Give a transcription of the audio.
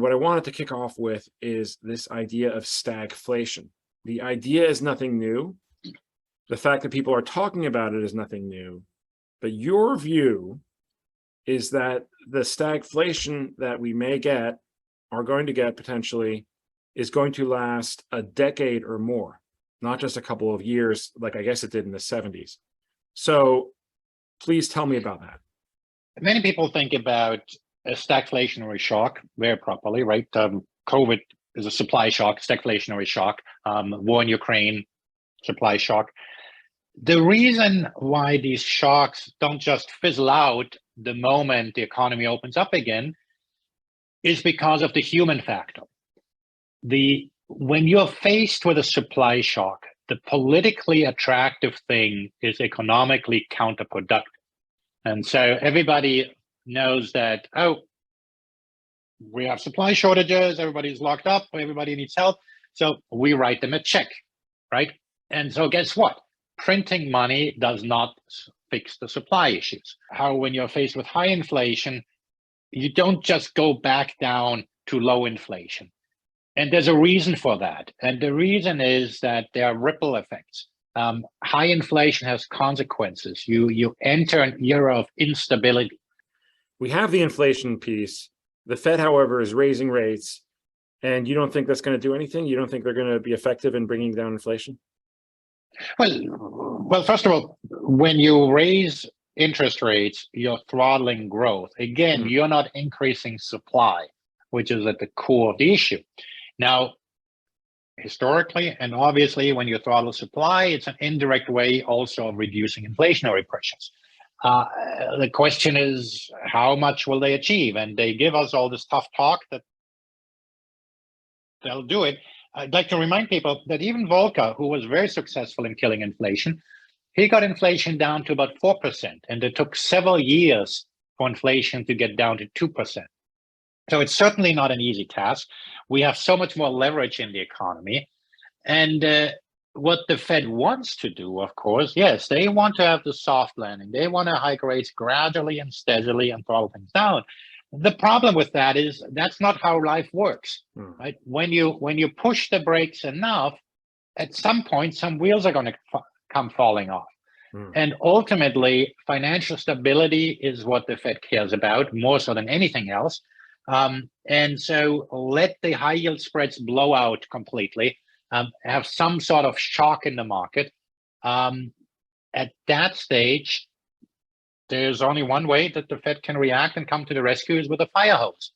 And what I wanted to kick off with is this idea of stagflation. The idea is nothing new. The fact that people are talking about it is nothing new. But your view is that the stagflation that we may get, are going to get potentially, is going to last a decade or more, not just a couple of years, like I guess it did in the 70s. So please tell me about that. Many people think about a stagflationary shock very properly, right? COVID is a supply shock, stagflationary shock, war in Ukraine, supply shock. The reason why these shocks don't just fizzle out the moment the economy opens up again is because of the human factor. When you're faced with a supply shock, the politically attractive thing is economically counterproductive. And so everybody knows that, oh, we have supply shortages, everybody's locked up, everybody needs help. So we write them a check, right? And so guess what? Printing money does not fix the supply issues. How when you're faced with high inflation, you don't just go back down to low inflation. And there's a reason for that. And the reason is that there are ripple effects. High inflation has consequences. You enter an era of instability. We have the inflation piece. The Fed, however, is raising rates. And you don't think that's going to do anything? You don't think they're going to be effective in bringing down inflation? Well, first of all, when you raise interest rates, you're throttling growth. Again, you're not increasing supply, which is at the core of the issue. Now, historically, and obviously, when you throttle supply, it's an indirect way also of reducing inflationary pressures. The question is, how much will they achieve? And they give us all this tough talk that they'll do it. I'd like to remind people that even Volcker, who was very successful in killing inflation, he got inflation down to about 4%, and it took several years for inflation to get down to 2%. So it's certainly not an easy task. We have so much more leverage in the economy. And what the Fed wants to do, of course, yes, they want to have the soft landing. They want to hike rates gradually and steadily and throttle things down. The problem with that is that's not how life works, right? When you push the brakes enough, at some point, some wheels are going to come falling off. And ultimately, financial stability is what the Fed cares about more so than anything else. And so let the high yield spreads blow out completely, have some sort of shock in the market. At that stage, there's only one way that the Fed can react and come to the rescue is with a fire hose.